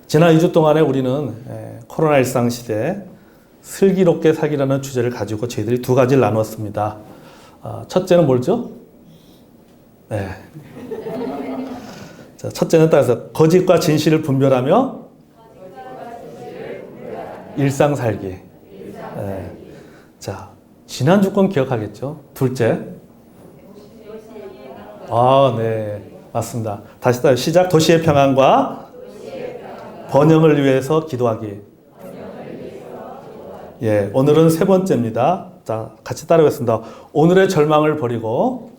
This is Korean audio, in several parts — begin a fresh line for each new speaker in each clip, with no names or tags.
지난 2주 동안에 우리는 코로나 일상 시대 슬기롭게 살기라는 주제를 가지고 저희들이 두 가지를 나눴습니다. 첫째는 뭘죠? 네. 자, 첫째는 따라서 거짓과 진실을 분별하며 일상 살기. 네. 자, 지난주 건 기억하겠죠? 둘째. 네. 맞습니다. 다시 시작. 도시의 평안과 번영을 위해서 기도하기. 예, 오늘은 세 번째입니다. 자, 같이 따라하겠습니다. 오늘의 절망을 버리고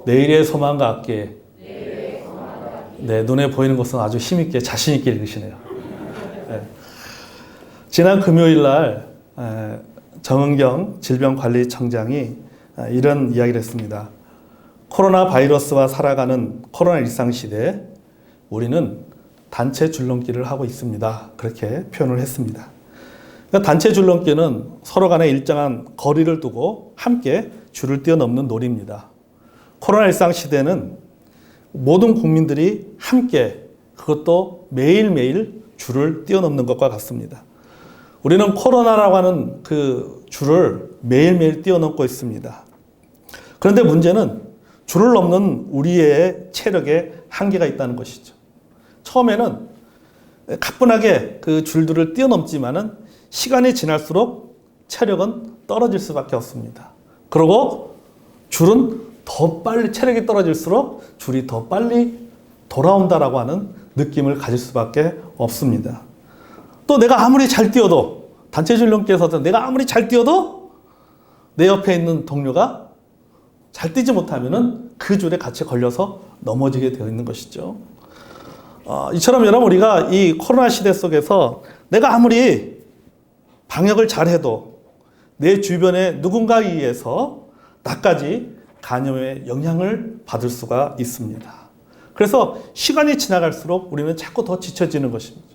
내일의 소망과 함께. 네, 눈에 보이는 것은 아주 힘있게 자신있게 읽으시네요. 네. 지난 금요일 날 정은경 질병관리청장이 이런 이야기를 했습니다. 코로나 바이러스와 살아가는 코로나 일상 시대에 우리는 단체 줄넘기를 하고 있습니다. 그렇게 표현을 했습니다. 그러니까 단체 줄넘기는 서로 간에 일정한 거리를 두고 함께 줄을 뛰어넘는 놀이입니다. 코로나 일상 시대는 모든 국민들이 함께 그것도 매일매일 줄을 뛰어넘는 것과 같습니다. 우리는 코로나라고 하는 그 줄을 매일매일 뛰어넘고 있습니다. 그런데 문제는 줄을 넘는 우리의 체력에 한계가 있다는 것이죠. 처음에는 가뿐하게 그 줄들을 뛰어넘지만은 시간이 지날수록 체력은 떨어질 수밖에 없습니다. 그리고 줄은 더 빨리 체력이 떨어질수록 줄이 더 빨리 돌아온다라고 하는 느낌을 가질 수밖에 없습니다. 또 내가 아무리 잘 뛰어도 단체 줄넘기에서도 내가 아무리 잘 뛰어도 내 옆에 있는 동료가 잘 뛰지 못하면은 그 줄에 같이 걸려서 넘어지게 되어 있는 것이죠. 이처럼 여러분 우리가 이 코로나 시대 속에서 내가 아무리 방역을 잘해도 내 주변에 누군가에 의해서 나까지 감염의 영향을 받을 수가 있습니다. 그래서 시간이 지나갈수록 우리는 자꾸 더 지쳐지는 것입니다.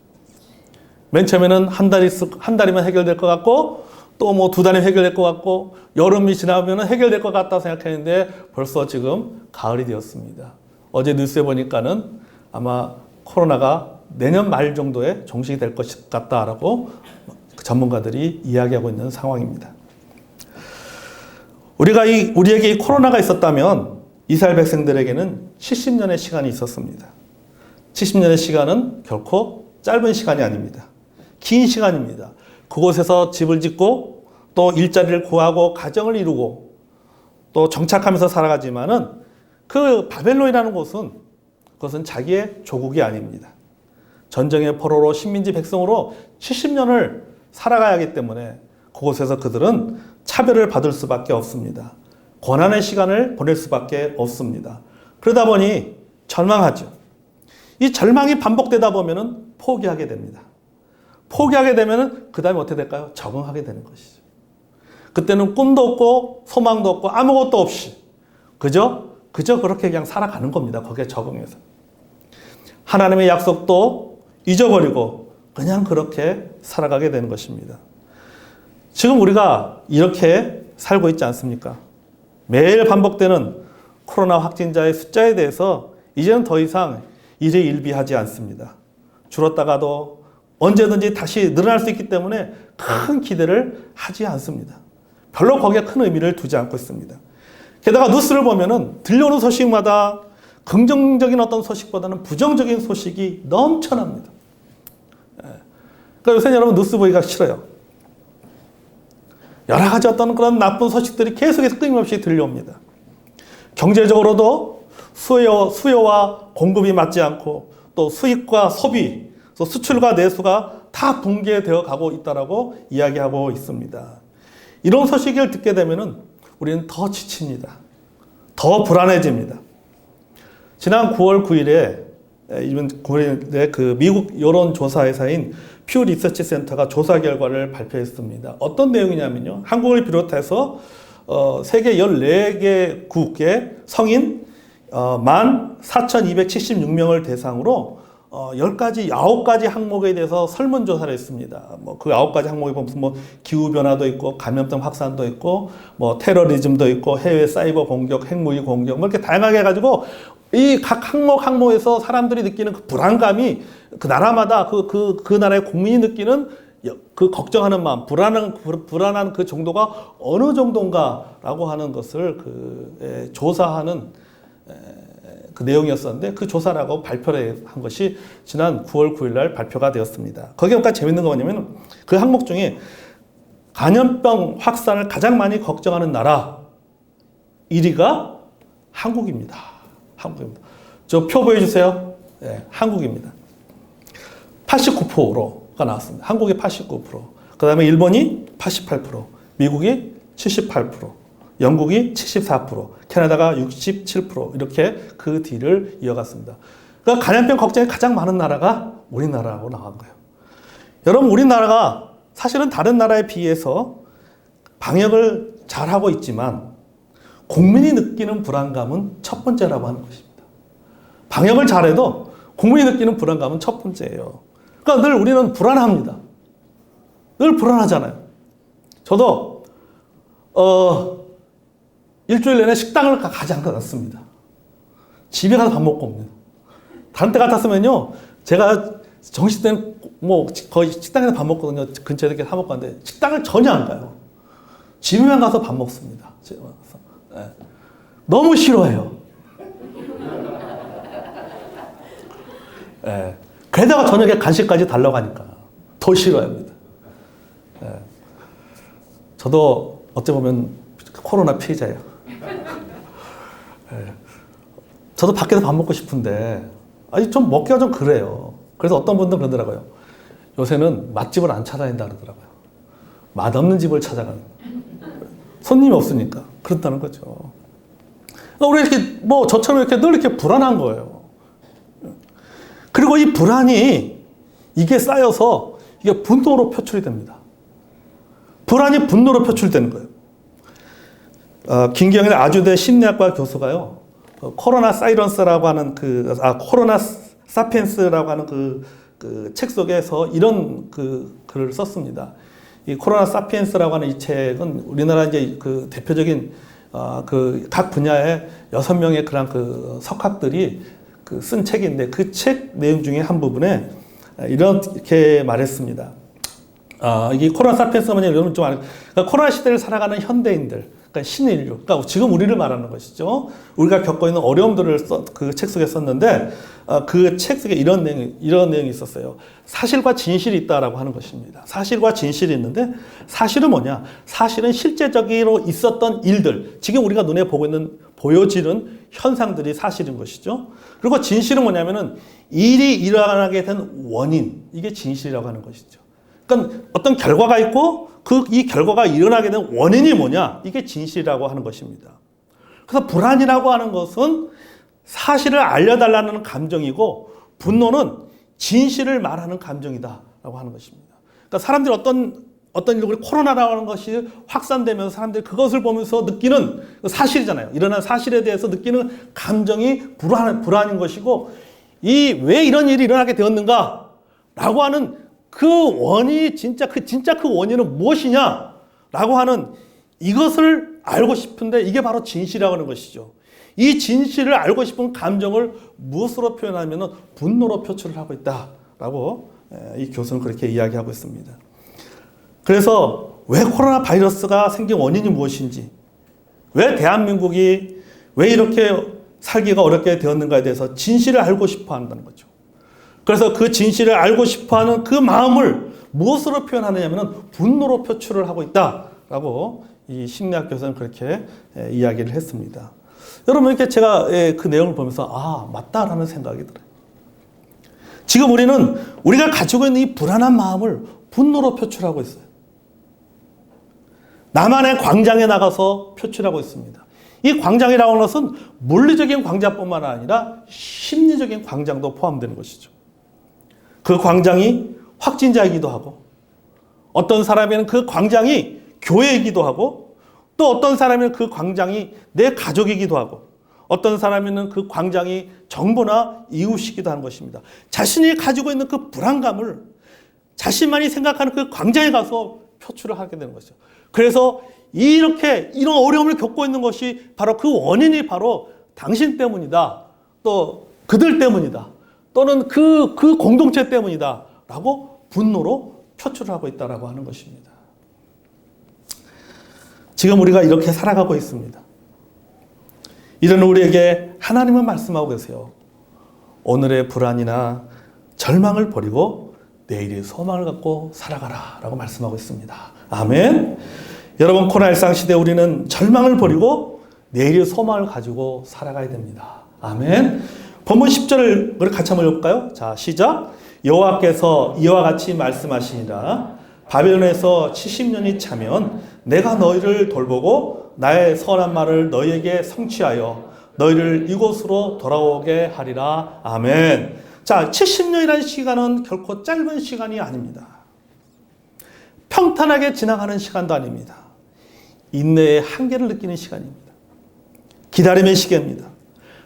맨 처음에는 한 달이면 해결될 것 같고 또 뭐 2달이면 해결될 것 같고 여름이 지나면 해결될 것 같다 생각했는데 벌써 지금 가을이 되었습니다. 어제 뉴스에 보니까는 아마 코로나가 내년 말 정도에 종식이 될 것 같다라고 전문가들이 이야기하고 있는 상황입니다. 우리에게 이 코로나가 있었다면 이스라엘 백성들에게는 70년의 시간이 있었습니다. 70년의 시간은 결코 짧은 시간이 아닙니다. 긴 시간입니다. 그곳에서 집을 짓고 또 일자리를 구하고 가정을 이루고 또 정착하면서 살아가지만은 그 바벨론이라는 그것은 자기의 조국이 아닙니다. 전쟁의 포로로 식민지 백성으로 70년을 살아가야 하기 때문에 그곳에서 그들은 차별을 받을 수밖에 없습니다. 고난의 시간을 보낼 수밖에 없습니다. 그러다 보니 절망하죠. 이 절망이 반복되다 보면은 포기하게 됩니다. 포기하게 되면은 그 다음에 어떻게 될까요? 적응하게 되는 것이죠. 그때는 꿈도 없고 소망도 없고 아무것도 없이 그저 그렇게 그냥 살아가는 겁니다. 거기에 적응해서. 하나님의 약속도 잊어버리고 그냥 그렇게 살아가게 되는 것입니다. 지금 우리가 이렇게 살고 있지 않습니까? 매일 반복되는 코로나 확진자의 숫자에 대해서 이제는 더 이상 일희일비하지 않습니다. 줄었다가도 언제든지 다시 늘어날 수 있기 때문에 큰 기대를 하지 않습니다. 별로 거기에 큰 의미를 두지 않고 있습니다. 게다가 뉴스를 보면은 들려오는 소식마다 긍정적인 어떤 소식보다는 부정적인 소식이 넘쳐납니다. 그러니까 요새 여러분 뉴스 보기가 싫어요. 여러 가지 어떤 그런 나쁜 소식들이 계속해서 끊임없이 들려옵니다. 경제적으로도 수요와 공급이 맞지 않고 또 수입과 소비, 또 수출과 내수가 다 붕괴되어 가고 있다라고 이야기하고 있습니다. 이런 소식을 듣게 되면은 우리는 더 지칩니다. 더 불안해집니다. 지난 9월 9일에 그 미국 여론조사회사인 퓨 리서치 센터가 조사 결과를 발표했습니다. 어떤 내용이냐면요. 한국을 비롯해서 세계 14개국의 성인 14,276명을 대상으로 9가지 항목에 대해서 설문조사를 했습니다. 그 9가지 항목에 보면 기후변화도 있고, 감염병 확산도 있고, 테러리즘도 있고, 해외 사이버 공격, 핵무기 공격, 이렇게 다양하게 해가지고 이 각 항목에서 사람들이 느끼는 그 불안감이 그 나라마다 그 나라의 국민이 느끼는 그 걱정하는 마음, 불안한 그 정도가 어느 정도인가라고 하는 것을 조사하는 그 내용이었었는데, 그 조사라고 발표를 한 것이 지난 9월 9일 날 발표가 되었습니다. 거기에 약간 재밌는 거 뭐냐면, 그 항목 중에 감염병 확산을 가장 많이 걱정하는 나라 1위가 한국입니다. 한국입니다. 저 표 보여주세요. 네, 한국입니다. 89%가 나왔습니다. 한국이 89%. 그 다음에 일본이 88%, 미국이 78%, 영국이 74%, 캐나다가 67%, 이렇게 그 뒤를 이어갔습니다. 그러니까 감염병 걱정이 가장 많은 나라가 우리나라라고 나온 거예요. 여러분, 우리나라가 사실은 다른 나라에 비해서 방역을 잘하고 있지만 국민이 느끼는 불안감은 첫 번째라고 하는 것입니다. 방역을 잘해도 국민이 느끼는 불안감은 첫 번째예요. 그러니까 늘 우리는 불안합니다. 늘 불안하잖아요. 저도 일주일 내내 식당을 가지 않습니다. 집에 가서 밥 먹고 옵니다. 다른 때 같았으면요, 제가 정시 때는 뭐 거의 식당에서 밥 먹거든요. 근처에 이렇게 사 먹고 하는데 식당을 전혀 안 가요. 집에만 가서 밥 먹습니다. 집에만 가서. 네. 너무 싫어해요. 네. 게다가 저녁에 간식까지 달라고 하니까 더 싫어합니다. 네. 저도 어찌 보면 코로나 피해자예요. 네. 저도 밖에서 밥 먹고 싶은데 좀 먹기가 좀 그래요. 그래서 어떤 분들은 그러더라고요. 요새는 맛집을 안 찾아다닌다 그러더라고요. 맛없는 집을 찾아가는. 손님이 없으니까 그렇다는 거죠. 우리 이렇게 뭐 저처럼 이렇게 늘 이렇게 불안한 거예요. 그리고 이 불안이 이게 쌓여서 이게 분노로 표출이 됩니다. 불안이 분노로 표출되는 거예요. 김경일 아주대 심리학과 교수가요, 코로나 사이런스라고 하는 코로나 사피엔스라고 하는 그 책 속에서 이런 글을 썼습니다. 이 코로나 사피엔스라고 하는 이 책은 우리나라 이제 그 대표적인 각 분야의 6명의 그런 석학들이 쓴 책인데, 그 책 내용 중에 한 부분에 이렇게 말했습니다. 이게 코로나 사피엔스가 뭐냐면, 여러분 좀 그러니까 코로나 시대를 살아가는 현대인들, 그러니까 신인류, 그러니까 지금 우리를 말하는 것이죠. 우리가 겪고 있는 어려움들을 그 책 속에 썼는데, 그 책 속에 이런 내용이 있었어요. 사실과 진실이 있다라고 하는 것입니다. 사실과 진실이 있는데, 사실은 뭐냐? 사실은 실제적으로 있었던 일들, 지금 우리가 눈에 보여지는 현상들이 사실인 것이죠. 그리고 진실은 뭐냐면은 일이 일어나게 된 원인, 이게 진실이라고 하는 것이죠. 그러니까 어떤 결과가 있고 이 결과가 일어나게 된 원인이 뭐냐? 이게 진실이라고 하는 것입니다. 그래서 불안이라고 하는 것은 사실을 알려달라는 감정이고, 분노는 진실을 말하는 감정이다라고 하는 것입니다. 그러니까 사람들이 어떤 일로 코로나라고 하는 것이 확산되면서 사람들이 그것을 보면서 느끼는 사실이잖아요. 일어난 사실에 대해서 느끼는 감정이 불안인 것이고, 왜 이런 일이 일어나게 되었는가라고 하는 그 원인이 진짜 그 원인은 무엇이냐라고 하는 이것을 알고 싶은데, 이게 바로 진실이라고 하는 것이죠. 이 진실을 알고 싶은 감정을 무엇으로 표현하면 분노로 표출을 하고 있다라고 이 교수는 그렇게 이야기하고 있습니다. 그래서 왜 코로나 바이러스가 생긴 원인이 무엇인지, 왜 대한민국이 왜 이렇게 살기가 어렵게 되었는가에 대해서 진실을 알고 싶어 한다는 거죠. 그래서 그 진실을 알고 싶어 하는 그 마음을 무엇으로 표현하느냐면 분노로 표출을 하고 있다라고 이 심리학 교수는 그렇게 이야기를 했습니다. 여러분, 이렇게 제가 그 내용을 보면서 맞다라는 생각이 들어요. 지금 우리가 가지고 있는 이 불안한 마음을 분노로 표출하고 있어요. 나만의 광장에 나가서 표출하고 있습니다. 이 광장이라고 하는 것은 물리적인 광장뿐만 아니라 심리적인 광장도 포함되는 것이죠. 그 광장이 확진자이기도 하고, 어떤 사람에는 그 광장이 교회이기도 하고, 또 어떤 사람에는 그 광장이 내 가족이기도 하고, 어떤 사람에는 그 광장이 정부나 이웃이기도 하는 것입니다. 자신이 가지고 있는 그 불안감을 자신만이 생각하는 그 광장에 가서 표출을 하게 되는 것이죠. 그래서 이런 어려움을 겪고 있는 것이 바로 그 원인이 바로 당신 때문이다 또 그들 때문이다. 또는 그 공동체 때문이다. 라고 분노로 표출을 하고 있다라고 하는 것입니다. 지금 우리가 이렇게 살아가고 있습니다. 이런 우리에게 하나님은 말씀하고 계세요. 오늘의 불안이나 절망을 버리고 내일의 소망을 갖고 살아가라 라고 말씀하고 있습니다. 아멘. 여러분, 코로나19 시대에 우리는 절망을 버리고 내일의 소망을 가지고 살아가야 됩니다. 아멘. 본문 10절을 우리 같이 한번 읽을까요? 자, 시작. 여호와께서 이와 같이 말씀하시니라. 바벨론에서 70년이 차면 내가 너희를 돌보고 나의 선한 말을 너희에게 성취하여 너희를 이곳으로 돌아오게 하리라. 아멘. 자, 70년이라는 시간은 결코 짧은 시간이 아닙니다. 평탄하게 지나가는 시간도 아닙니다. 인내의 한계를 느끼는 시간입니다. 기다림의 시기입니다.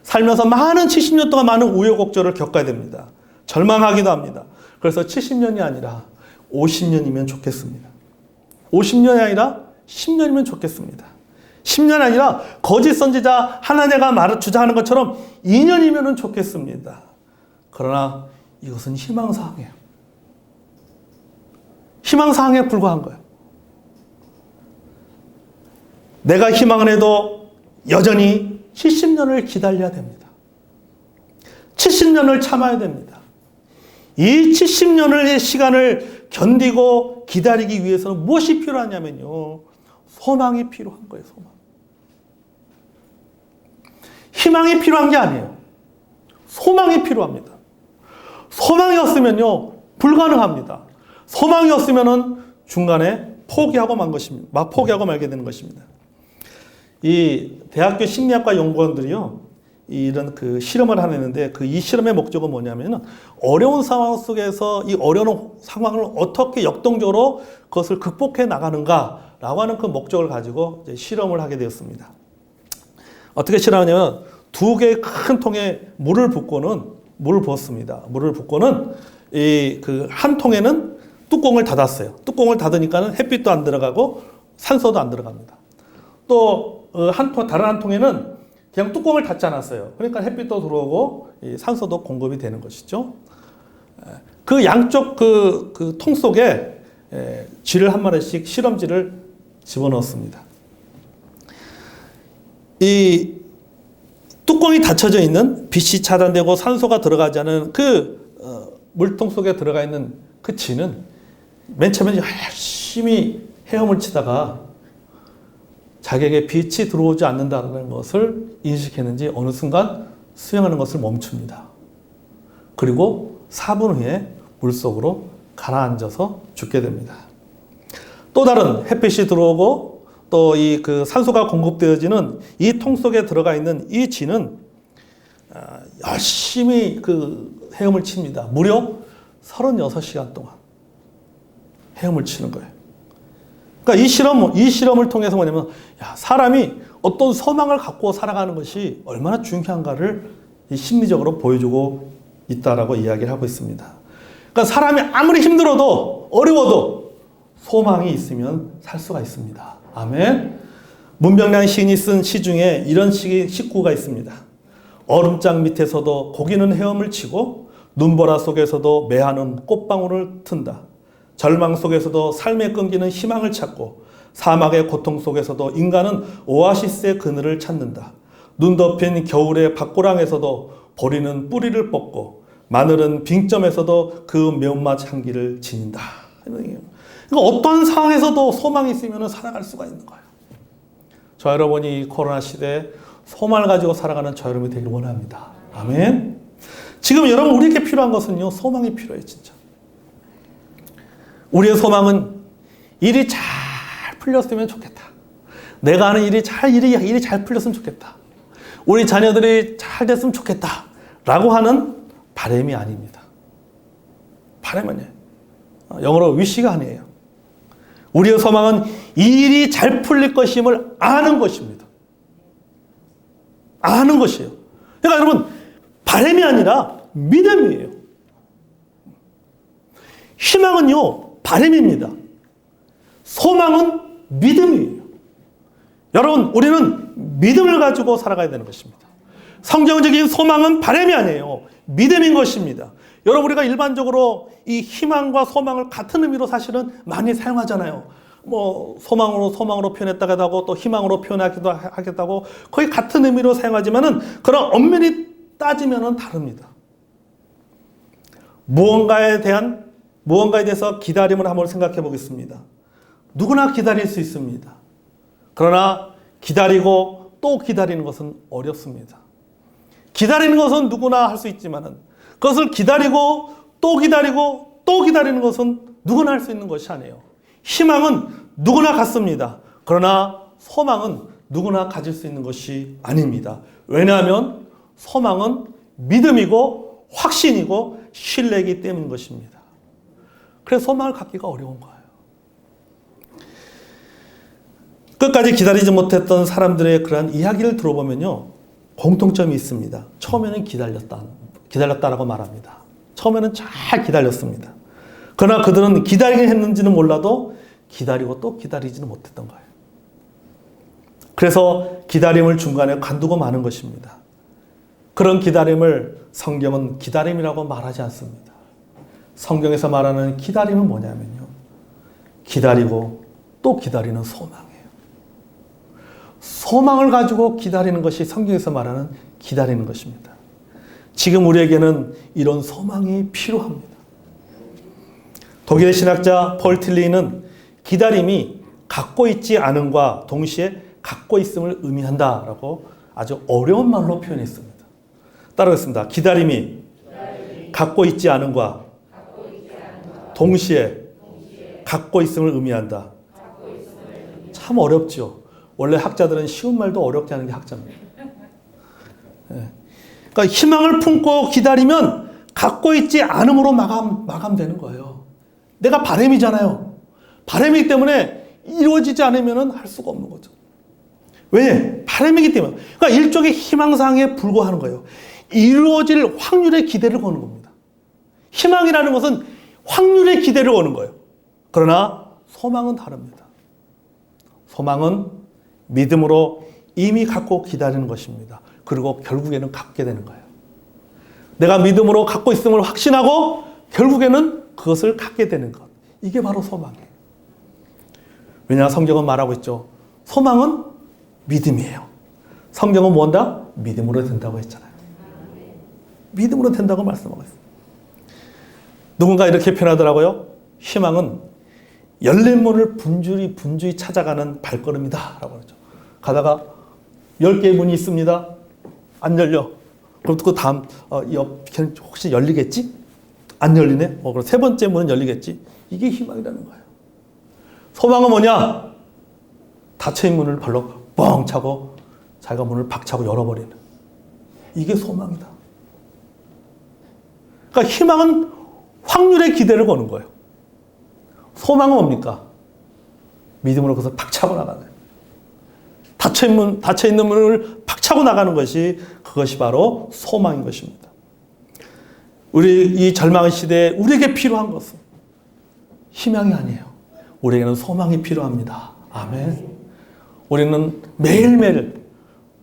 살면서 많은 70년 동안 많은 우여곡절을 겪어야 됩니다. 절망하기도 합니다. 그래서 70년이 아니라 50년이면 좋겠습니다. 50년이 아니라 10년이면 좋겠습니다. 10년 아니라 거짓 선지자 하나냐가 주장하는 것처럼 2년이면 좋겠습니다. 그러나 이것은 희망사항이에요. 희망사항에 불과한 거예요. 내가 희망을 해도 여전히 70년을 기다려야 됩니다. 70년을 참아야 됩니다. 이 70년의 시간을 견디고 기다리기 위해서는 무엇이 필요하냐면요. 소망이 필요한 거예요. 소망. 희망이 필요한 게 아니에요. 소망이 필요합니다. 소망이 없으면요. 불가능합니다. 소망이 없으면은 중간에 포기하고 말게 되는 것입니다. 이 대학교 심리학과 연구원들이요. 이런 그 실험을 하는데 이 실험의 목적은 뭐냐면은 어려운 상황 속에서 이 어려운 상황을 어떻게 역동적으로 그것을 극복해 나가는가라고 하는 그 목적을 가지고 이제 실험을 하게 되었습니다. 어떻게 실험하냐면 2개의 큰 통에 물을 부었습니다. 물을 붓고는 이 그 한 통에는 뚜껑을 닫았어요. 뚜껑을 닫으니까는 햇빛도 안 들어가고 산소도 안 들어갑니다. 또 다른 한 통에는 그냥 뚜껑을 닫지 않았어요. 그러니까 햇빛도 들어오고 산소도 공급이 되는 것이죠. 그 양쪽 그 통 속에 쥐를 한 마리씩 실험쥐를 집어넣었습니다. 이 뚜껑이 닫혀져 있는 빛이 차단되고 산소가 들어가지 않은 물통 속에 들어가 있는 그 쥐는 맨 처음에 열심히 헤엄을 치다가 자기에게 빛이 들어오지 않는다는 것을 인식했는지 어느 순간 수영하는 것을 멈춥니다. 그리고 4분 후에 물속으로 가라앉아서 죽게 됩니다. 또 다른 햇빛이 들어오고 또 그 산소가 공급되어지는 이 통 속에 들어가 있는 이 쥐는 열심히 헤엄을 칩니다. 무려 36시간 동안 헤엄을 치는 거예요. 그러니까 이 실험을 통해서 뭐냐면 사람이 어떤 소망을 갖고 살아가는 것이 얼마나 중요한가를 심리적으로 보여주고 있다라고 이야기를 하고 있습니다. 그러니까 사람이 아무리 힘들어도 어려워도 소망이 있으면 살 수가 있습니다. 아멘. 문병량 시인이 쓴 시 중에 이런 식구가 있습니다. 얼음장 밑에서도 고기는 헤엄을 치고 눈보라 속에서도 매하는 꽃방울을 튼다. 절망 속에서도 삶의 끈기는 희망을 찾고 사막의 고통 속에서도 인간은 오아시스의 그늘을 찾는다. 눈 덮인 겨울의 밭고랑에서도 보리는 뿌리를 뽑고 마늘은 빙점에서도 그 매운맛 향기를 지닌다. 그러니까 어떤 상황에서도 소망이 있으면 살아갈 수가 있는 거예요. 저 여러분이 이 코로나 시대에 소망을 가지고 살아가는 저 여러분이 되길 원합니다. 아멘. 지금 여러분 우리에게 필요한 것은요. 소망이 필요해요. 진짜. 우리의 소망은 일이 잘 풀렸으면 좋겠다. 내가 하는 일이 잘 풀렸으면 좋겠다. 우리 자녀들이 잘 됐으면 좋겠다. 라고 하는 바람이 아닙니다. 바람 아니에요. 영어로 wish가 아니에요. 우리의 소망은 이 일이 잘 풀릴 것임을 아는 것입니다. 아는 것이에요. 그러니까 여러분, 바람이 아니라 믿음이에요. 희망은요, 바람입니다. 소망은 믿음이에요. 여러분, 우리는 믿음을 가지고 살아가야 되는 것입니다. 성경적인 소망은 바람이 아니에요. 믿음인 것입니다. 여러분, 우리가 일반적으로 이 희망과 소망을 같은 의미로 사실은 많이 사용하잖아요. 뭐 소망으로 표현했다고 하고 또 희망으로 표현하기도 하겠다고 거의 같은 의미로 사용하지만은 그런 엄밀히 따지면은 다릅니다. 무언가에 대해서 기다림을 한번 생각해 보겠습니다. 누구나 기다릴 수 있습니다. 그러나 기다리고 또 기다리는 것은 어렵습니다. 기다리는 것은 누구나 할 수 있지만은 그것을 기다리고 또 기다리고 또 기다리는 것은 누구나 할 수 있는 것이 아니에요. 희망은 누구나 갖습니다. 그러나 소망은 누구나 가질 수 있는 것이 아닙니다. 왜냐하면 소망은 믿음이고 확신이고 신뢰이기 때문인 것입니다. 그래서 소망을 갖기가 어려운 거예요. 끝까지 기다리지 못했던 사람들의 그러한 이야기를 들어보면요, 공통점이 있습니다. 처음에는 기다렸다라고 말합니다. 처음에는 잘 기다렸습니다. 그러나 그들은 기다리긴 했는지는 몰라도 기다리고 또 기다리지는 못했던 거예요. 그래서 기다림을 중간에 관두고 마는 것입니다. 그런 기다림을 성경은 기다림이라고 말하지 않습니다. 성경에서 말하는 기다림은 뭐냐면요, 기다리고 또 기다리는 소망이에요. 소망을 가지고 기다리는 것이 성경에서 말하는 기다리는 것입니다. 지금 우리에게는 이런 소망이 필요합니다. 독일의 신학자 폴 틸리는 기다림이 갖고 있지 않음과 동시에 갖고 있음을 의미한다라고 아주 어려운 말로 표현했습니다. 따라하겠습니다. 기다림이 갖고 있지 않음과 동시에 갖고 있음을 의미한다. 참 어렵죠. 원래 학자들은 쉬운 말도 어렵게 하는 게 학자입니다. 그러니까 희망을 품고 기다리면 갖고 있지 않음으로 마감되는 거예요. 내가 바람이잖아요. 바람이기 때문에 이루어지지 않으면 할 수가 없는 거죠. 왜? 바람이기 때문에. 그러니까 일종의 희망사항에 불과하는 거예요. 이루어질 확률의 기대를 거는 겁니다. 희망이라는 것은 확률의 기대를 거는 거예요. 그러나 소망은 다릅니다. 소망은 믿음으로 이미 갖고 기다리는 것입니다. 그리고 결국에는 갖게 되는 거예요. 내가 믿음으로 갖고 있음을 확신하고 결국에는 그것을 갖게 되는 것. 이게 바로 소망이에요. 왜냐, 성경은 말하고 있죠. 소망은 믿음이에요. 성경은 뭔다? 믿음으로 된다고 했잖아요. 믿음으로 된다고 말씀하고 있어요. 누군가 이렇게 표현하더라고요. 희망은 열린 문을 분주히 찾아가는 발걸음이다 라고 그러죠. 가다가 10개의 문이 있습니다. 안 열려. 그럼 그 다음 혹시 열리겠지? 안 열리네. 그럼 세 번째 문은 열리겠지. 이게 희망이라는 거예요. 소망은 뭐냐? 닫혀있는 문을 발로 뻥 차고 자기가 문을 박차고 열어버리는, 이게 소망이다. 그러니까 희망은 확률의 기대를 거는 거예요. 소망은 뭡니까? 믿음으로 그것을 박차고 나가는 거예요. 닫혀있는 문을 박차고 나가는 것이, 그것이 바로 소망인 것입니다. 우리 이 절망의 시대에 우리에게 필요한 것은 희망이 아니에요. 우리에게는 소망이 필요합니다. 아멘. 우리는 매일매일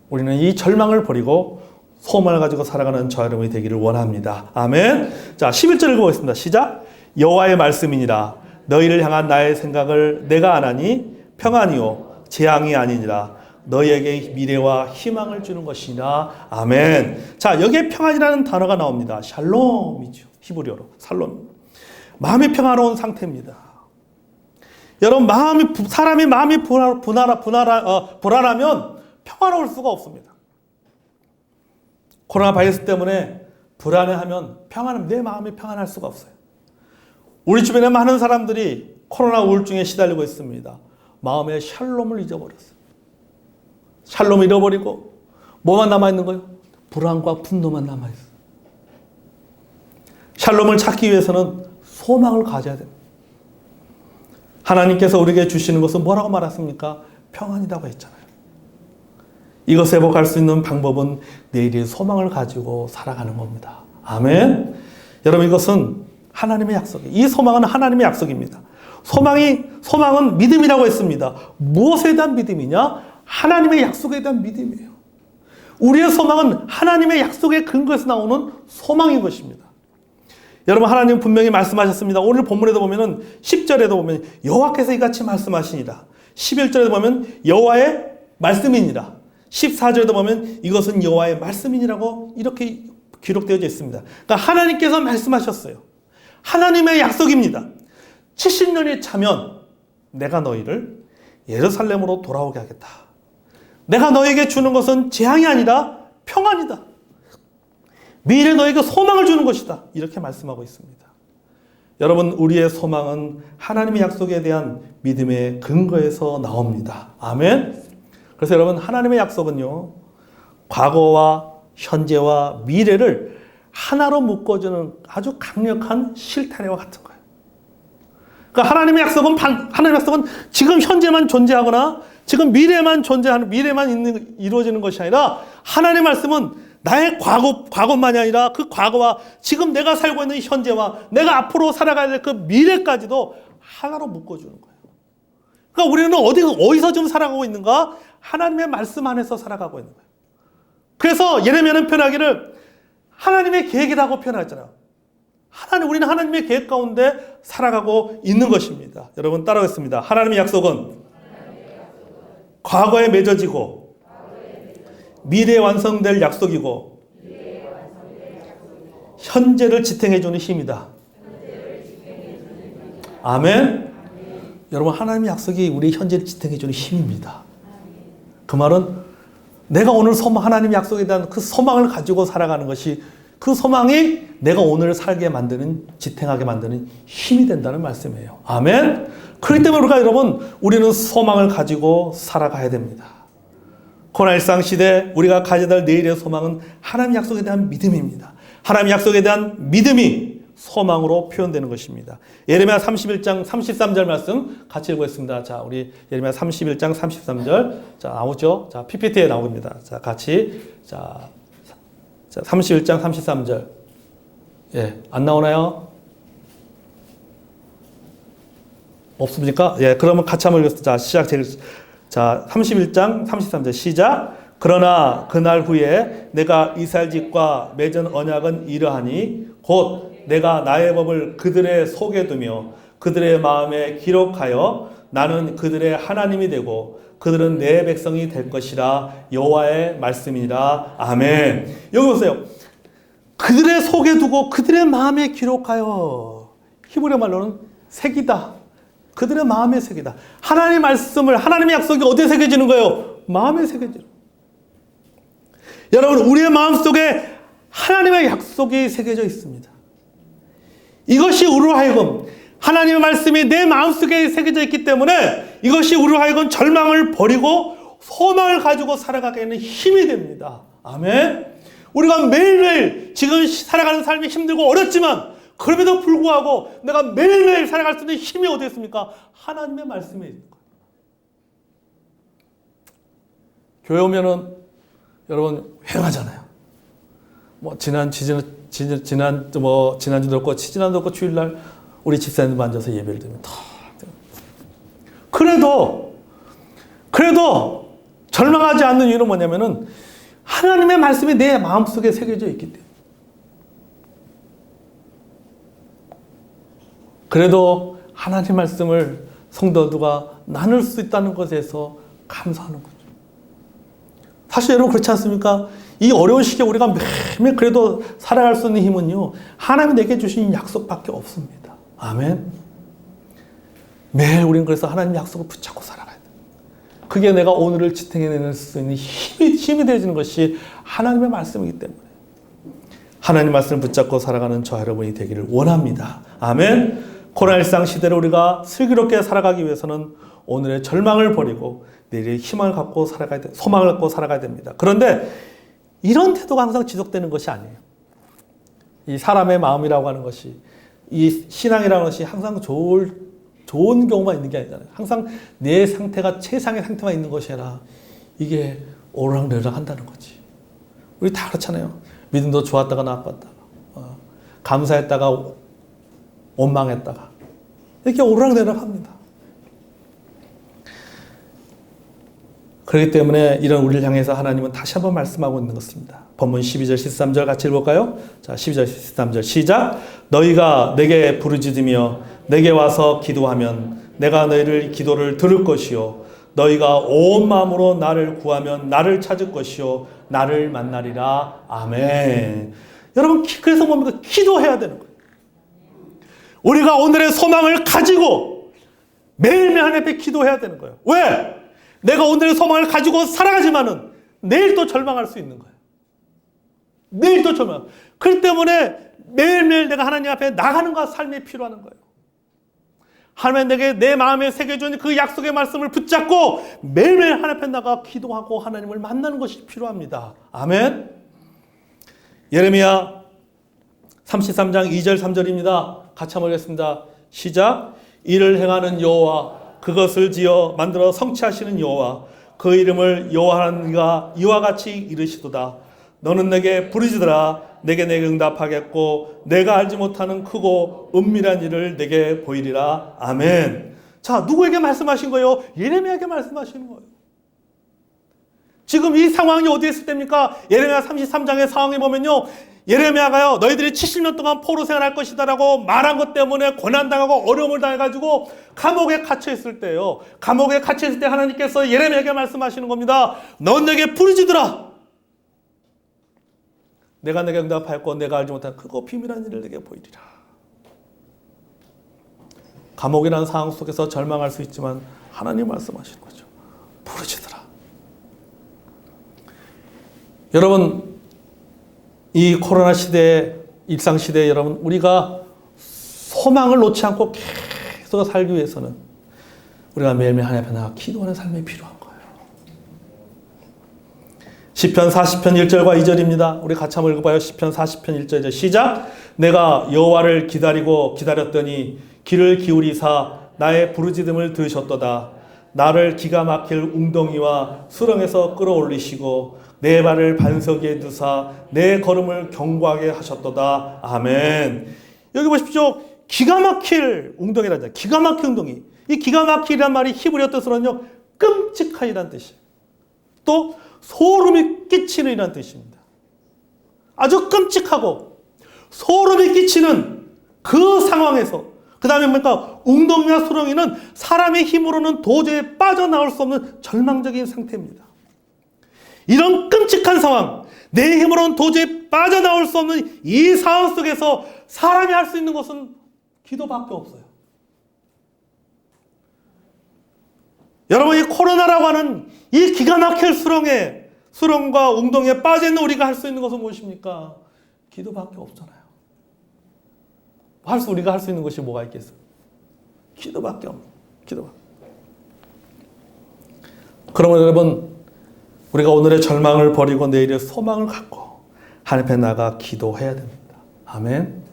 우리는 이 절망을 버리고 소망을 가지고 살아가는 저 여러분이 되기를 원합니다. 아멘. 자, 11절 읽어보겠습니다. 시작. 여호와의 말씀이니라. 너희를 향한 나의 생각을 내가 아나니 평안이요 재앙이 아니니라. 너희에게 미래와 희망을 주는 것이니라. 아멘. 자, 여기에 평안이라는 단어가 나옵니다. 샬롬이죠. 히브리어로 살롬. 마음이 평화로운 상태입니다. 여러분, 사람이 마음이 불안하면 평화로울 수가 없습니다. 코로나 바이러스 때문에 불안해하면 내 마음이 평안할 수가 없어요. 우리 주변에 많은 사람들이 코로나 우울증에 시달리고 있습니다. 마음의 샬롬을 잊어버렸어요. 샬롬을 잃어버리고 뭐만 남아있는 거예요? 불안과 분노만 남아있어요. 샬롬을 찾기 위해서는 소망을 가져야 됩니다. 하나님께서 우리에게 주시는 것은 뭐라고 말했습니까? 평안이라고 했잖아요. 이것을 회복할 수 있는 방법은 내일의 소망을 가지고 살아가는 겁니다. 아멘. 여러분, 이것은 하나님의 약속이에요. 이 소망은 하나님의 약속입니다. 소망은 믿음이라고 했습니다. 무엇에 대한 믿음이냐? 하나님의 약속에 대한 믿음이에요. 우리의 소망은 하나님의 약속의 근거에서 나오는 소망인 것입니다. 여러분, 하나님 분명히 말씀하셨습니다. 오늘 본문에도 보면은 10절에도 보면 여호와께서 이같이 말씀하시니라. 11절에도 보면 여호와의 말씀이니라. 14절에도 보면 이것은 여호와의 말씀이니라고 이렇게 기록되어 있습니다. 그러니까 하나님께서 말씀하셨어요. 하나님의 약속입니다. 70년이 차면 내가 너희를 예루살렘으로 돌아오게 하겠다. 내가 너에게 주는 것은 재앙이 아니라 평안이다. 미래 너에게 소망을 주는 것이다. 이렇게 말씀하고 있습니다. 여러분, 우리의 소망은 하나님의 약속에 대한 믿음의 근거에서 나옵니다. 아멘. 그래서 여러분, 하나님의 약속은요, 과거와 현재와 미래를 하나로 묶어주는 아주 강력한 실타래와 같은 거예요. 그러니까 하나님의 약속은 지금 현재만 존재하거나 지금 미래만 존재하는, 미래만 이루어지는 것이 아니라 하나님의 말씀은 나의 과거만이 아니라 그 과거와 지금 내가 살고 있는 현재와 내가 앞으로 살아가야 될 그 미래까지도 하나로 묶어주는 거예요. 그러니까 우리는 어디서 지금 살아가고 있는가? 하나님의 말씀 안에서 살아가고 있는 거예요. 그래서 예레미야는 표현하기를 하나님의 계획이라고 표현하잖아요. 우리는 하나님의 계획 가운데 살아가고 있는 것입니다. 여러분, 따라하겠습니다. 하나님의 약속은 과거에 맺어지고 미래에 완성될 약속이고 현재를 지탱해주는 힘이다. 아멘. 여러분, 하나님의 약속이 우리 현재를 지탱해주는 힘입니다. 그 말은 내가 오늘 하나님의 약속에 대한 그 소망을 가지고 살아가는 것이, 그 소망이 내가 오늘 살게 만드는, 지탱하게 만드는 힘이 된다는 말씀이에요. 아멘. 그렇기 때문에 우리는 소망을 가지고 살아가야 됩니다. 코로나19 시대 우리가 가져야 될 내일의 소망은 하나님의 약속에 대한 믿음입니다. 하나님의 약속에 대한 믿음이 소망으로 표현되는 것입니다. 예레미야 31장 33절 말씀 같이 읽겠습니다. 자, 우리 예레미야 31장 33절. 자, 나오죠? 자, PPT에 나옵니다. 자, 같이. 자, 31장 33절. 예, 안 나오나요? 없습니까? 예, 그러면 같이 한번 읽겠습니다. 자, 자, 31장 33절 시작. 그러나 그날 후에 내가 이스라엘 집과 맺은 언약은 이러하니 곧 내가 나의 법을 그들의 속에 두며 그들의 마음에 기록하여 나는 그들의 하나님이 되고 그들은 내 백성이 될 것이라. 여호와의 말씀이니라. 아멘. 여기 보세요. 그들의 속에 두고 그들의 마음에 기록하여. 히브리 말로는 새기다. 그들의 마음에 새기다. 하나님의 말씀을, 하나님의 약속이 어디에 새겨지는 거예요? 마음에 새겨지는. 여러분, 우리의 마음속에 하나님의 약속이 새겨져 있습니다. 이것이 우리로 하여금, 하나님의 말씀이 내 마음속에 새겨져 있기 때문에 이것이 우리로 하여금 절망을 버리고 소망을 가지고 살아가게 하는 힘이 됩니다. 아멘. 우리가 매일매일 지금 살아가는 삶이 힘들고 어렵지만 그럼에도 불구하고 내가 매일매일 살아갈 수 있는 힘이 어디 있습니까? 하나님의 말씀에 있는 거예요. 교회 오면은 여러분 회응하잖아요. 지난주도 없고 지난주도 없고 주일날 우리 집사님들 앉아서 예배를 드리면 그래도 절망하지 않는 이유는 뭐냐면은 하나님의 말씀이 내 마음속에 새겨져 있기 때문에. 그래도 하나님 말씀을 성도들과 나눌 수 있다는 것에서 감사하는 거죠. 사실 여러분 그렇지 않습니까? 이 어려운 시기에 우리가 매일매일 그래도 살아갈 수 있는 힘은요, 하나님이 내게 주신 약속밖에 없습니다. 아멘. 매일 우리는 그래서 하나님 약속을 붙잡고 살아가야 돼. 그게 내가 오늘을 지탱해낼 수 있는 힘이 되어지는 것이 하나님의 말씀이기 때문에 하나님 말씀을 붙잡고 살아가는 저와 여러분이 되기를 원합니다. 아멘. 코로나19 시대를 우리가 슬기롭게 살아가기 위해서는 오늘의 절망을 버리고 내일의 희망을 갖고 살아가야 돼, 소망을 갖고 살아가야 됩니다. 그런데 이런 태도가 항상 지속되는 것이 아니에요. 이 사람의 마음이라고 하는 것이, 이 신앙이라는 것이 항상 좋은 경우만 있는 게 아니잖아요. 항상 내 상태가 최상의 상태만 있는 것이 아니라 이게 오르락내리락 한다는 거지. 우리 다 그렇잖아요. 믿음도 좋았다가 나빴다가, 감사했다가 원망했다가 이렇게 오르락내리락 합니다. 그렇기 때문에 이런 우리를 향해서 하나님은 다시 한번 말씀하고 있는 것입니다. 본문 12절 13절 같이 읽어볼까요? 자, 12절 13절 시작. 너희가 내게 부르짖으며 내게 와서 기도하면 내가 너희를 기도를 들을 것이요 너희가 온 마음으로 나를 구하면 나를 찾을 것이요 나를 만나리라. 아멘. 여러분, 그래서 뭡니까? 기도해야 되는 거예요. 우리가 오늘의 소망을 가지고 매일매일 하나님 앞에 기도해야 되는 거예요. 왜? 내가 오늘의 소망을 가지고 살아가지만은 내일 또 절망할 수 있는 거예요. 내일 또 절망. 그렇기 때문에 매일매일 내가 하나님 앞에 나가는 것과 삶이 필요한 거예요. 하나님 내게 내 마음에 새겨준 그 약속의 말씀을 붙잡고 매일매일 하나님 앞에 나가 기도하고 하나님을 만나는 것이 필요합니다. 아멘. 예레미야 33장 2절 3절입니다. 같이 한번 읽겠습니다. 시작. 이를 행하는 여호와 그것을 지어 만들어 성취하시는 여호와 그 이름을 여호와는 이가 이와 같이 이르시도다. 너는 내게 부르짖으라. 내게 응답하겠고 내가 알지 못하는 크고 은밀한 일을 내게 보이리라. 아멘. 자, 누구에게 말씀하신 거예요? 예레미야에게 말씀하시는 거예요. 지금 이 상황이 어디에 있을 때입니까? 예레미야 33장의 상황에 보면요, 예레미야가요 너희들이 70년 동안 포로 생활할 것이다 라고 말한 것 때문에 고난당하고 어려움을 당해가지고 감옥에 갇혀있을 때예요. 감옥에 갇혀있을 때 하나님께서 예레미야에게 말씀하시는 겁니다. 넌 내게 부르짖으라. 내가 내게 응답하였고 내가 알지 못한 크고 비밀한 일을 내게 보이리라. 감옥이라는 상황 속에서 절망할 수 있지만 하나님 말씀하시는 거죠. 부르짖으라. 여러분, 이 코로나 시대에, 일상 시대에 여러분, 우리가 소망을 놓지 않고 계속 살기 위해서는 우리가 매일매일 하나님 앞에 나가 기도하는 삶이 필요한 거예요. 시편 40편 1절과 2절입니다. 우리 같이 한번 읽어봐요. 시편 40편 1절 2절 시작. 내가 여호와를 기다렸더니 귀를 기울이사 나의 부르짖음을 들으셨도다. 나를 기가 막힐 웅덩이와 수렁에서 끌어올리시고 내 발을 반석 위에 두사 내 걸음을 견고하게 하셨도다. 아멘. 여기 보십시오. 기가 막힐 웅덩이라잖아요. 기가 막힌 웅덩이. 이 기가 막히란 말이 히브리어 뜻으로는요, 끔찍하이란 뜻이에요. 또 소름이 끼치는 이란 뜻입니다. 아주 끔찍하고 소름이 끼치는 그 상황에서, 그 다음에 뭡니까? 웅덩이와 수렁이는 사람의 힘으로는 도저히 빠져나올 수 없는 절망적인 상태입니다. 이런 끔찍한 상황, 내 힘으로는 도저히 빠져나올 수 없는 이 상황 속에서 사람이 할 수 있는 것은 기도밖에 없어요. 여러분, 이 코로나라고 하는 이 기가 막힐 수렁과 웅덩이에 빠져있는 우리가 할 수 있는 것은 무엇입니까? 기도밖에 없잖아요. 우리가 할 수 있는 것이 뭐가 있겠어요? 기도밖에 없는, 기도밖에. 그러면 여러분, 우리가 오늘의 절망을 버리고 내일의 소망을 갖고 하나님 앞에 나가 기도해야 됩니다. 아멘.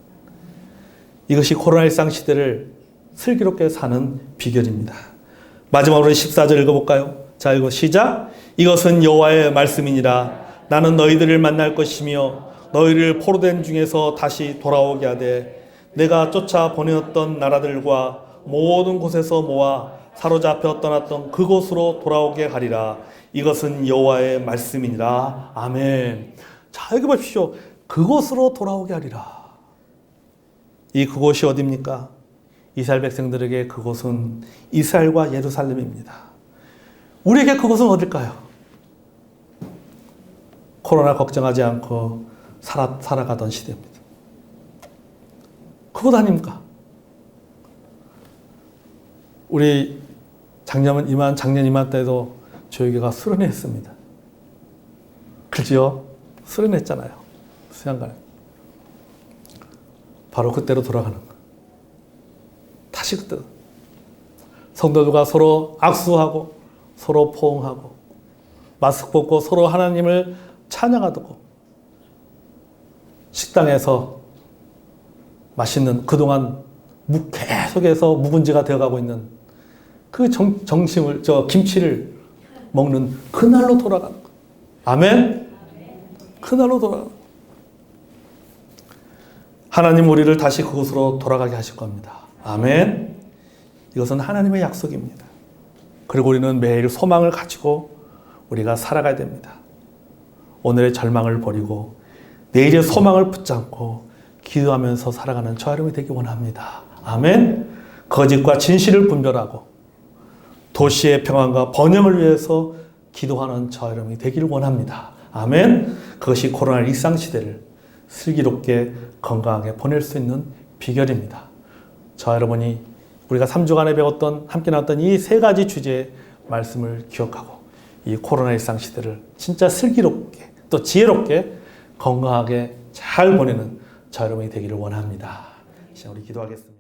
이것이 코로나 일상 시대를 슬기롭게 사는 비결입니다. 마지막으로 14절 읽어볼까요? 자, 이거 시작. 이것은 여호와의 말씀이니라. 나는 너희들을 만날 것이며 너희를 포로된 중에서 다시 돌아오게 하되 내가 쫓아 보내었던 나라들과 모든 곳에서 모아 사로잡혀 떠났던 그곳으로 돌아오게 하리라. 이것은 여호와의 말씀이니라. 아멘. 자, 여기 보십시오. 그곳으로 돌아오게 하리라. 이 그곳이 어디입니까? 이스라엘 백성들에게 그곳은 이스라엘과 예루살렘입니다. 우리에게 그곳은 어딜까요? 코로나 걱정하지 않고 살아가던 시대입니다. 그곳 아닙니까? 우리 작년 이맘때도 저희가 수련회했습니다. 그죠? 수련했잖아요. 수양관. 바로 그때로 돌아가는 거. 다시 그때. 성도들과 서로 악수하고 서로 포옹하고 마스크 벗고 서로 하나님을 찬양하고 식당에서 맛있는 그동안 계속해서 묵은지가 되어가고 있는 그 김치를 먹는 그날로 돌아가는 거. 아멘? 그날로 돌아가는 거. 하나님 우리를 다시 그곳으로 돌아가게 하실 겁니다. 아멘? 이것은 하나님의 약속입니다. 그리고 우리는 매일 소망을 가지고 우리가 살아가야 됩니다. 오늘의 절망을 버리고 내일의 소망을 붙잡고 기도하면서 살아가는 저와 여러분이 되기 원합니다. 아멘. 거짓과 진실을 분별하고 도시의 평안과 번영을 위해서 기도하는 저와 여러분이 되기를 원합니다. 아멘. 그것이 코로나 일상시대를 슬기롭게 건강하게 보낼 수 있는 비결입니다. 저와 여러분이 우리가 3주간에 배웠던 함께 나눴던 이 세 가지 주제의 말씀을 기억하고 이 코로나 일상시대를 진짜 슬기롭게 또 지혜롭게 건강하게 잘 보내는 저와 여러분이 되기를 원합니다. 시간 우리 기도하겠습니다.